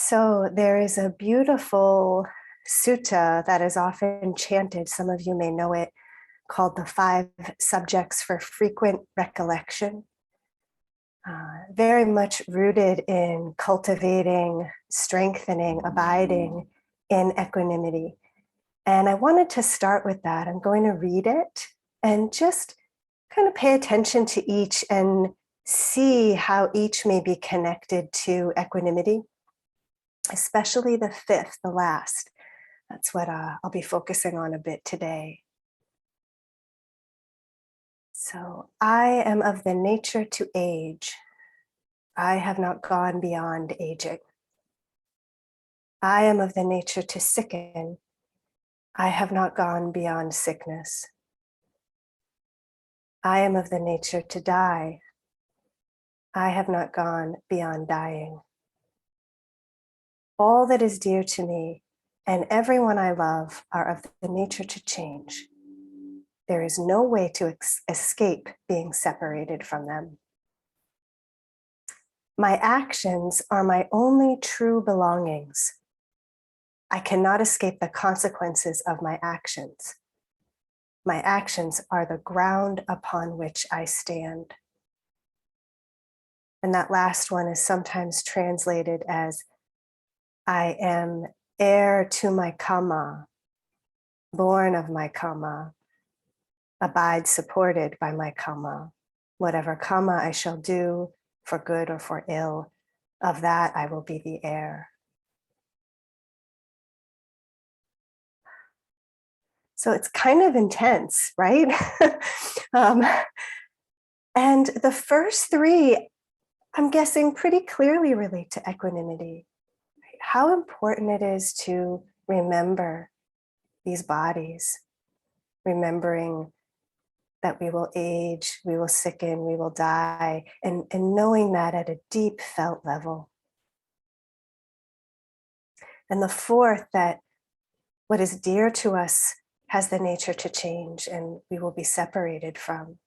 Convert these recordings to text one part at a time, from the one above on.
So there is a beautiful sutta that is often chanted, some of you may know it, called the 5 Subjects for Frequent Recollection. Very much rooted in cultivating, strengthening, abiding in equanimity. And I wanted to start with that. I'm going to read it and just kind of pay attention to each and see how each may be connected to equanimity, especially the 5th, the last. That's what I'll be focusing on a bit today. So, I am of the nature to age. I have not gone beyond aging. I am of the nature to sicken. I have not gone beyond sickness. I am of the nature to die. I have not gone beyond dying. All that is dear to me and everyone I love are of the nature to change. There is no way to escape being separated from them. My actions are my only true belongings. I cannot escape the consequences of my actions. My actions are the ground upon which I stand. And that last one is sometimes translated as, I am heir to my Kamma, born of my Kamma, abide supported by my Kamma. Whatever Kamma I shall do, for good or for ill, of that I will be the heir. So it's kind of intense, right? And the first 3, I'm guessing, pretty clearly relate to equanimity. How important it is to remember these bodies, remembering that we will age, we will sicken, we will die, and knowing that at a deep felt level. And the 4th, that what is dear to us has the nature to change and we will be separated from.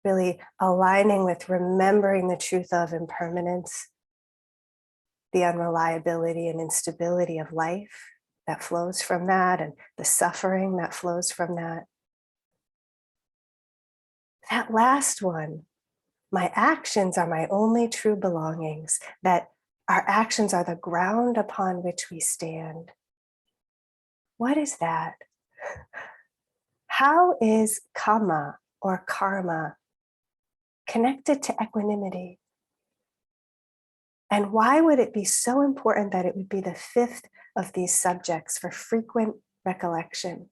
Really aligning with remembering the truth of impermanence, the unreliability and instability of life that flows from that, and the suffering that flows from that. That last one, my actions are my only true belongings, that our actions are the ground upon which we stand. What is that? How is Kamma or karma connected to equanimity? And why would it be so important that it would be the 5th of these subjects for frequent recollection?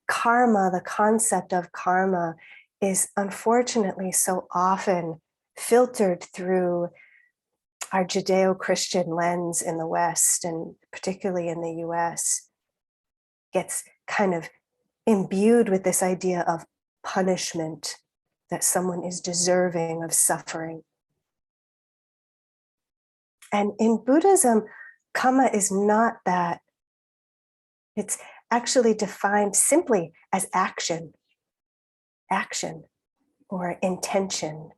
Karma, the concept of karma, is unfortunately so often filtered through our Judeo-Christian lens in the West, and particularly in the US, gets kind of imbued with this idea of punishment, that someone is deserving of suffering. And in Buddhism, Kamma is not that. It's actually defined simply as action or intention,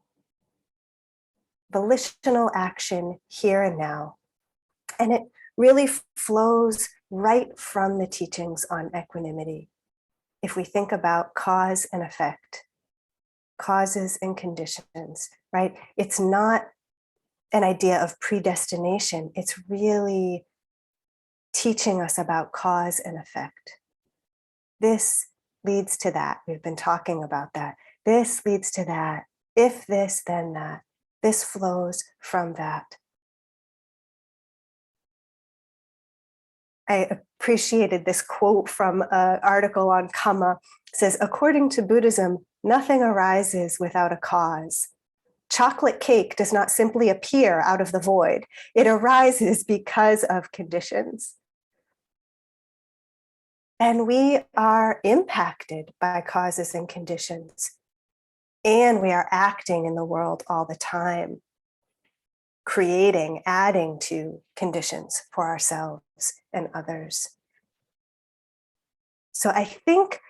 volitional action here and now. And it really flows right from the teachings on equanimity. If we think about cause and effect, causes and conditions, right? It's not an idea of predestination. It's really teaching us about cause and effect. This leads to that. We've been talking about that. This leads to that. If this, then that. This flows from that. I appreciated this quote from an article on Kamma. It says, according to Buddhism, nothing arises without a cause. Chocolate cake does not simply appear out of the void. It arises because of conditions. And we are impacted by causes and conditions. And we are acting in the world all the time, creating, adding to conditions for ourselves and others. So I think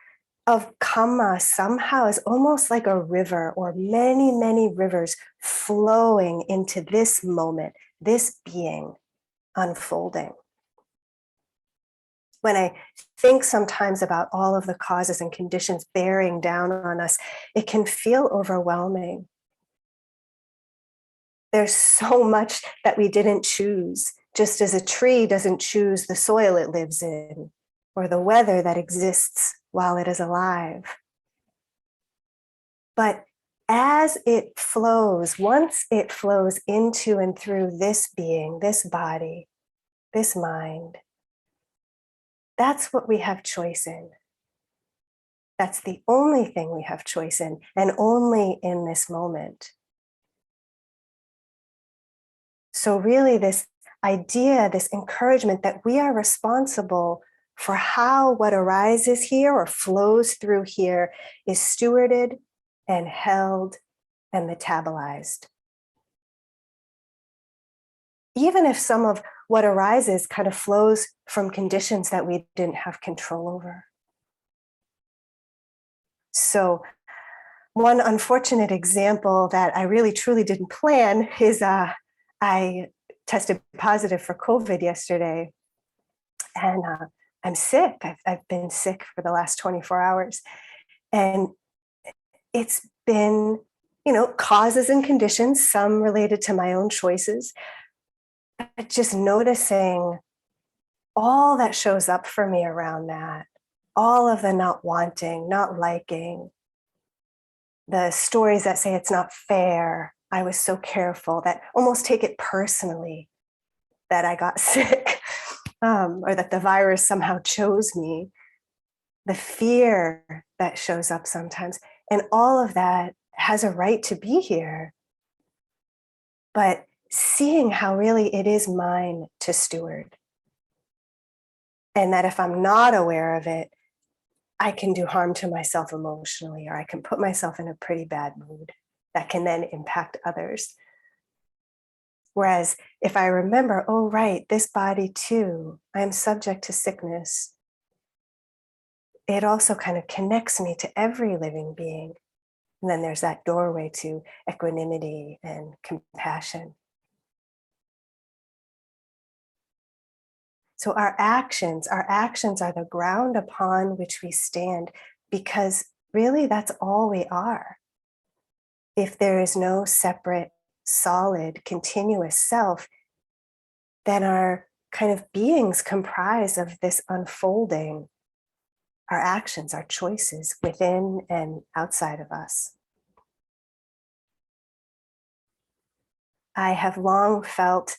of Kamma somehow is almost like a river or many, many rivers flowing into this moment, this being unfolding. When I think sometimes about all of the causes and conditions bearing down on us, it can feel overwhelming. There's so much that we didn't choose, just as a tree doesn't choose the soil it lives in or the weather that exists while it is alive. But as it flows, once it flows into and through this being, this body, this mind, that's what we have choice in. That's the only thing we have choice in, and only in this moment. So, really, this idea, this encouragement that we are responsible for how what arises here or flows through here is stewarded and held and metabolized. Even if some of what arises kind of flows from conditions that we didn't have control over. So, one unfortunate example that I really truly didn't plan is I tested positive for COVID yesterday, and I'm sick. I've been sick for the last 24 hours. And it's been, causes and conditions, some related to my own choices, but just noticing all that shows up for me around that, all of the not wanting, not liking, the stories that say it's not fair. I was so careful, that almost take it personally that I got sick, or that the virus somehow chose me. The fear that shows up sometimes, and all of that has a right to be here. But seeing how really it is mine to steward, and that if I'm not aware of it, I can do harm to myself emotionally, or I can put myself in a pretty bad mood that can then impact others. Whereas if I remember, oh, right, this body too, I'm subject to sickness, it also kind of connects me to every living being. And then there's that doorway to equanimity and compassion. So our actions are the ground upon which we stand, because really that's all we are. If there is no separate, solid, continuous self, then our kind of beings comprise of this unfolding, our actions, our choices within and outside of us. I have long felt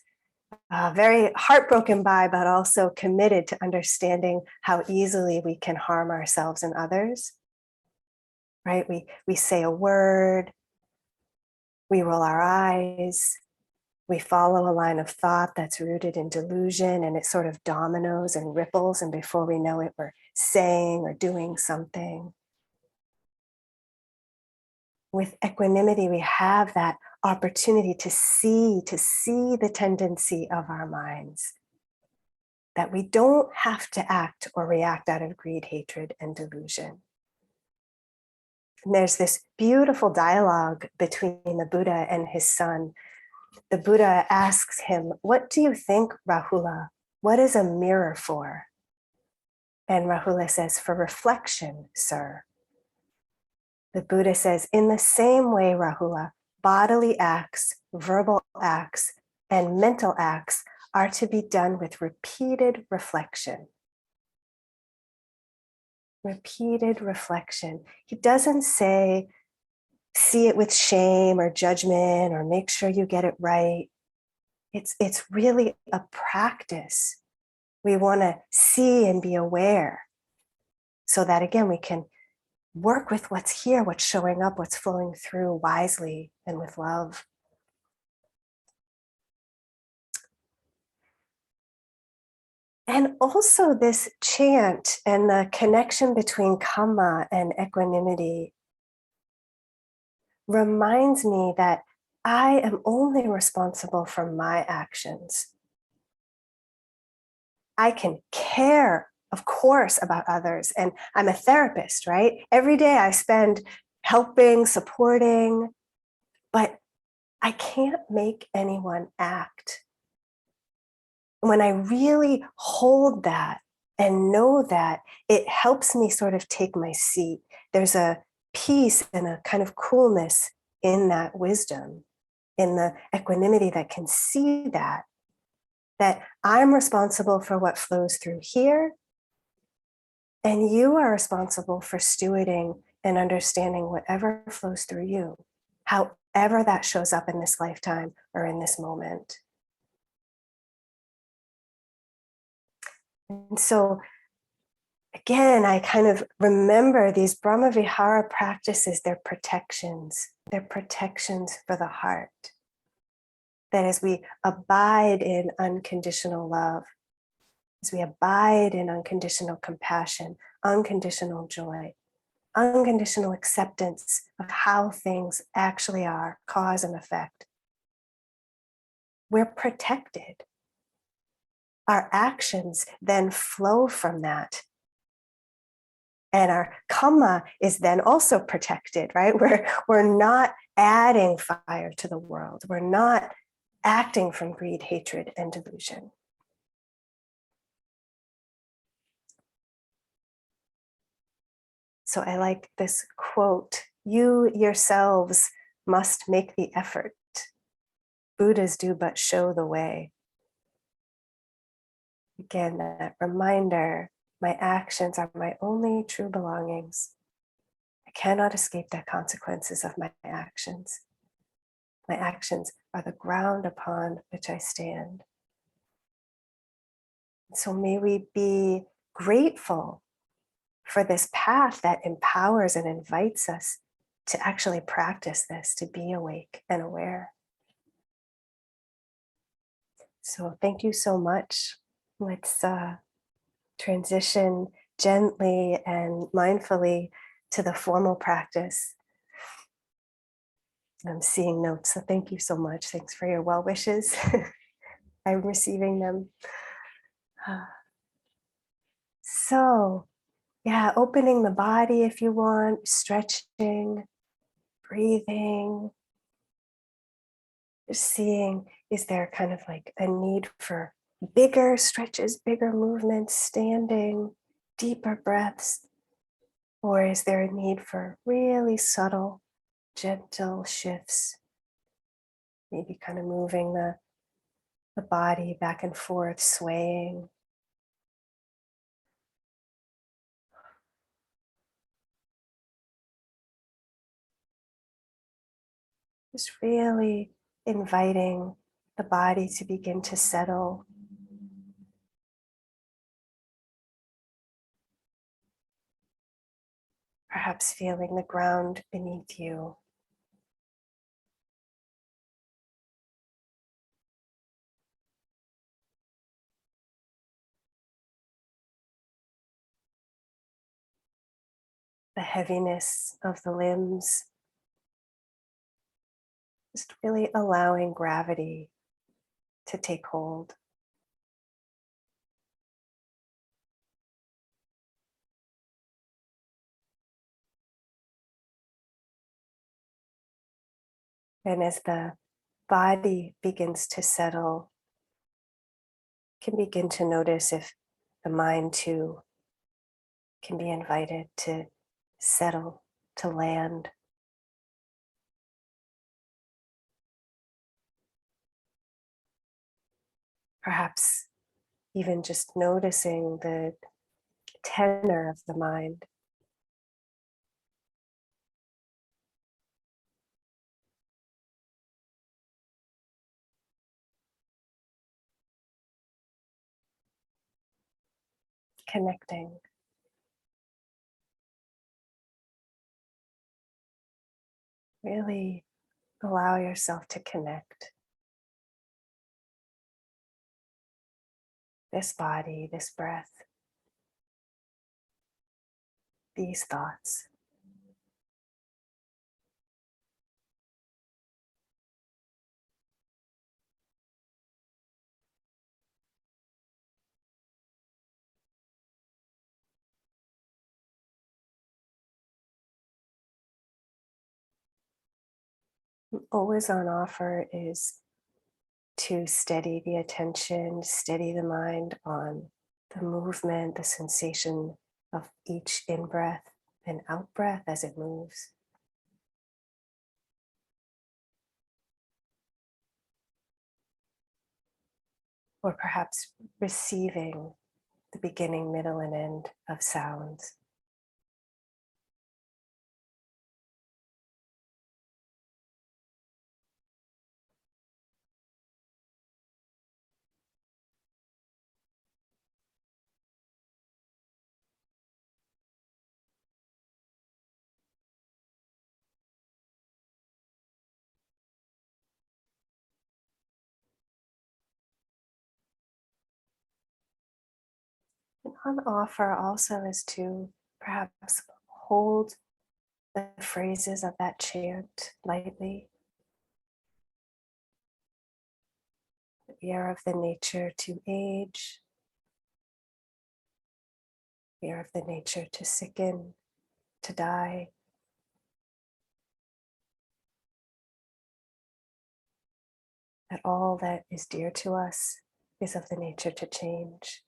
very heartbroken by, but also committed to understanding how easily we can harm ourselves and others, right? We say a word, we roll our eyes, we follow a line of thought that's rooted in delusion, and it sort of dominoes and ripples, and before we know it, we're saying or doing something. With equanimity, we have that opportunity to see the tendency of our minds, that we don't have to act or react out of greed, hatred, and delusion. And there's this beautiful dialogue between the Buddha and his son. The Buddha asks him, "What do you think, Rahula? What is a mirror for?" And Rahula says, "For reflection, sir." The Buddha says, "In the same way, Rahula, bodily acts, verbal acts, and mental acts are to be done with repeated reflection." Repeated reflection. He doesn't say, see it with shame or judgment or make sure you get it right. It's really a practice. We want to see and be aware, so that again, we can work with what's here, what's showing up, what's flowing through wisely and with love. And also, this chant and the connection between Kamma and equanimity reminds me that I am only responsible for my actions. I can care of course, about others. And I'm a therapist, right? Every day I spend helping, supporting, but I can't make anyone act. When I really hold that and know that, it helps me sort of take my seat. There's a peace and a kind of coolness in that wisdom, in the equanimity that can see that I'm responsible for what flows through here, and you are responsible for stewarding and understanding whatever flows through you, however that shows up in this lifetime or in this moment. And so, again, I kind of remember these Brahmavihara practices, they're protections. They're protections for the heart. That as we abide in unconditional love, as we abide in unconditional compassion, unconditional joy, unconditional acceptance of how things actually are, cause and effect, we're protected. Our actions then flow from that. And our Kamma is then also protected, right? We're not adding fire to the world. We're not acting from greed, hatred, and delusion. So I like this quote, "You yourselves must make the effort. Buddhas do but show the way." Again, that reminder, my actions are my only true belongings. I cannot escape the consequences of my actions. My actions are the ground upon which I stand. So may we be grateful for this path that empowers and invites us to actually practice this, to be awake and aware. So thank you so much. Let's transition gently and mindfully to the formal practice. I'm seeing notes, so thank you so much. Thanks for your well wishes. I'm receiving them. So, yeah, opening the body if you want, stretching, breathing, just seeing, is there kind of like a need for bigger stretches, bigger movements, standing, deeper breaths? Or is there a need for really subtle, gentle shifts? Maybe kind of moving the body back and forth, swaying. Just really inviting the body to begin to settle. Perhaps feeling the ground beneath you. The heaviness of the limbs. Just really allowing gravity to take hold. And as the body begins to settle, you can begin to notice if the mind too can be invited to settle, to land. Perhaps even just noticing the tenor of the mind. Connecting. Really allow yourself to connect. This body, this breath, these thoughts. Always on offer is to steady the attention, steady the mind on the movement, the sensation of each in breath and out breath as it moves. Or perhaps receiving the beginning, middle, and end of sounds. And on offer also is to perhaps hold the phrases of that chant lightly. We are of the nature to age. We are of the nature to sicken, to die. That all that is dear to us is of the nature to change.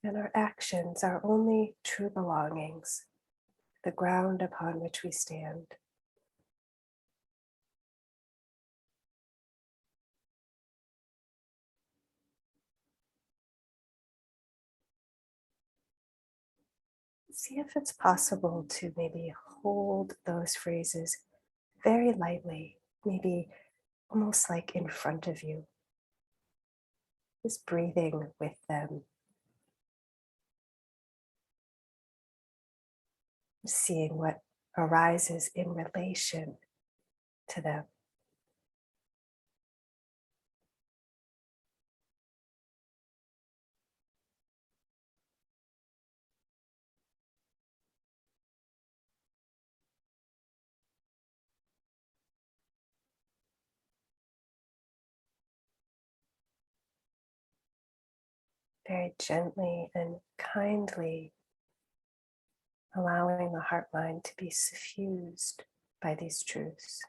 And our actions are only true belongings, the ground upon which we stand. See if it's possible to maybe hold those phrases very lightly, maybe almost like in front of you, just breathing with them, seeing what arises in relation to them. Very gently and kindly allowing the heart mind to be suffused by these truths.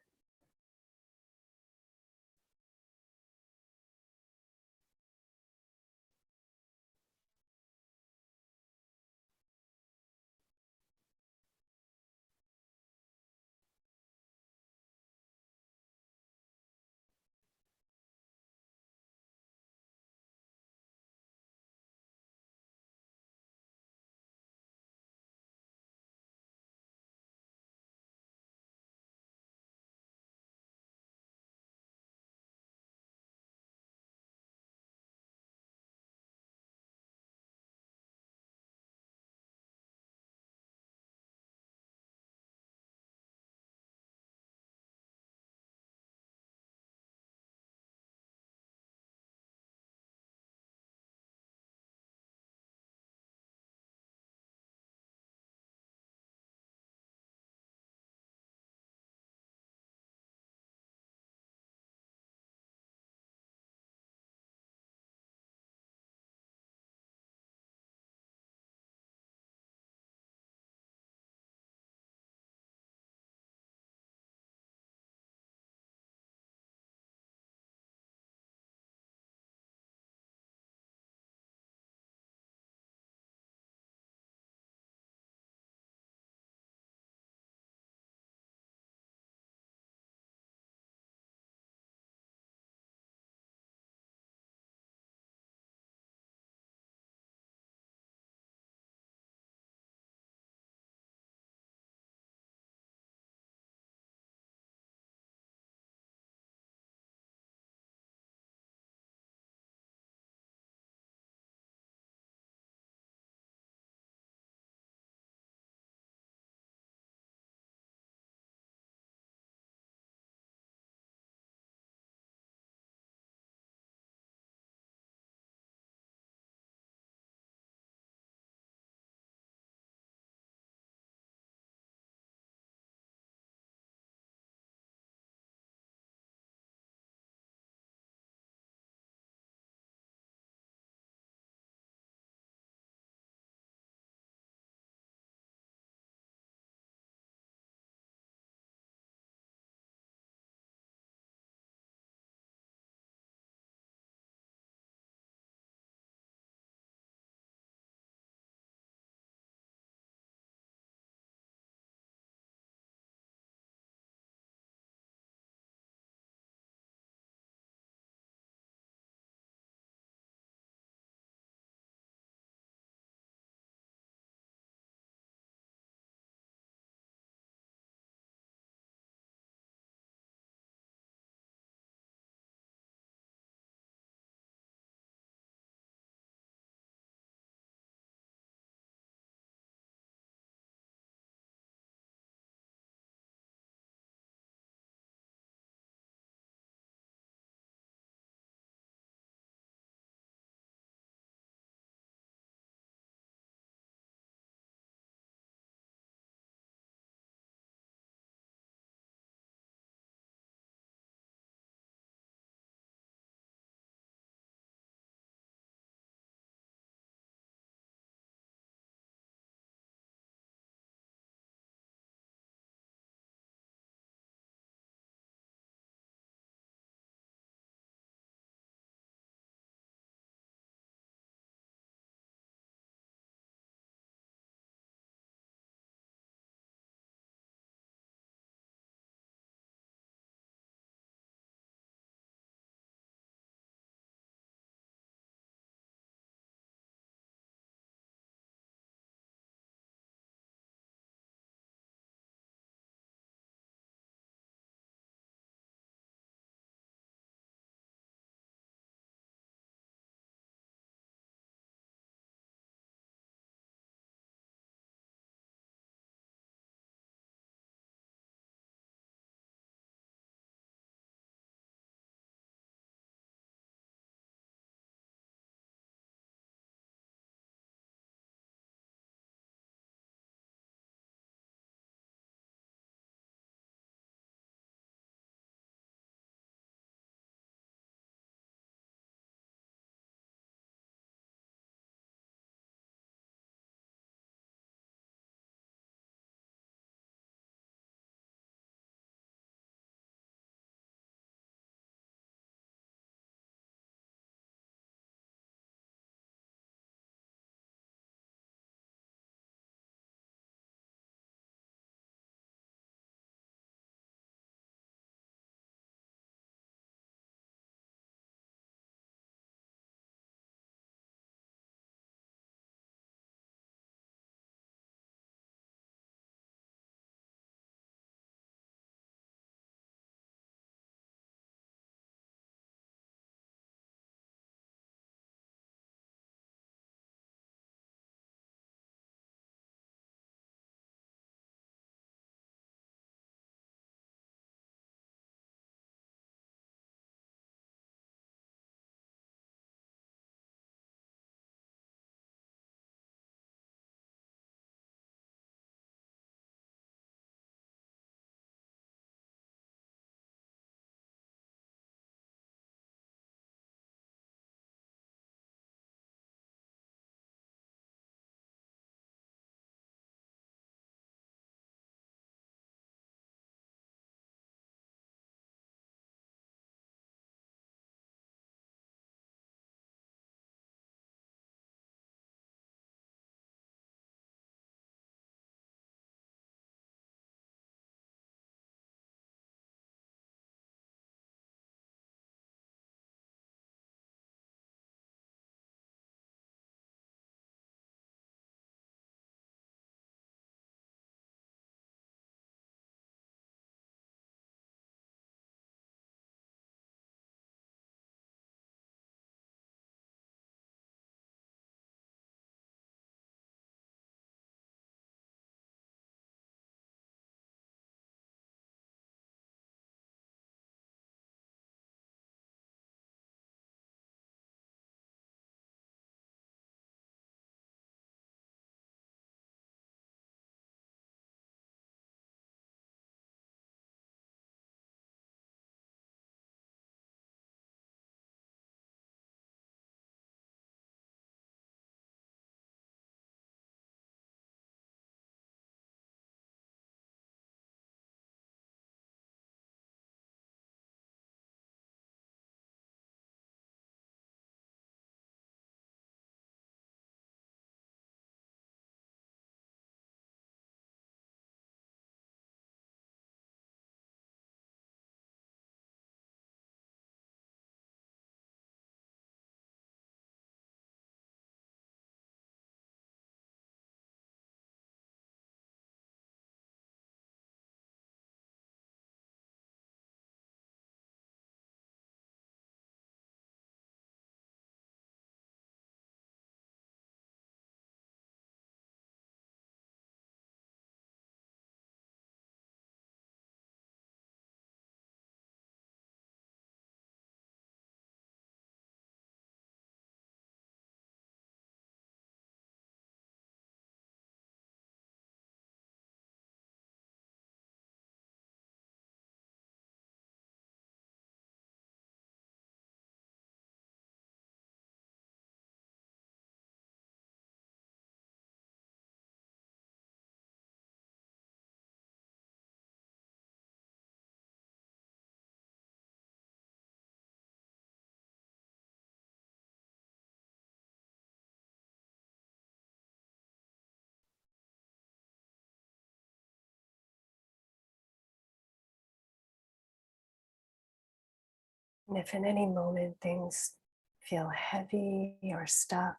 And if in any moment things feel heavy or stuck,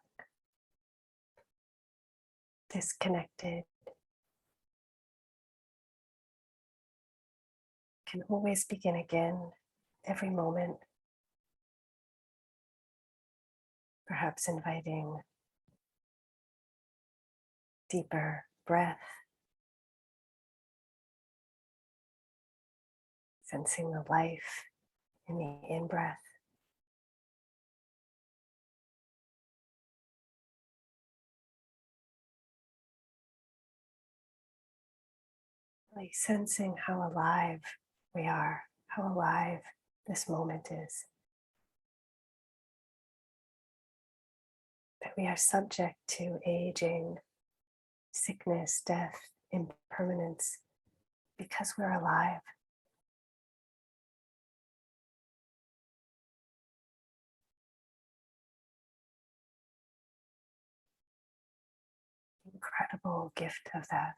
disconnected, can always begin again every moment, perhaps inviting deeper breath, sensing the life in the in-breath, really sensing how alive we are, how alive this moment is, that we are subject to aging, sickness, death, impermanence, because we're alive. Incredible gift of that.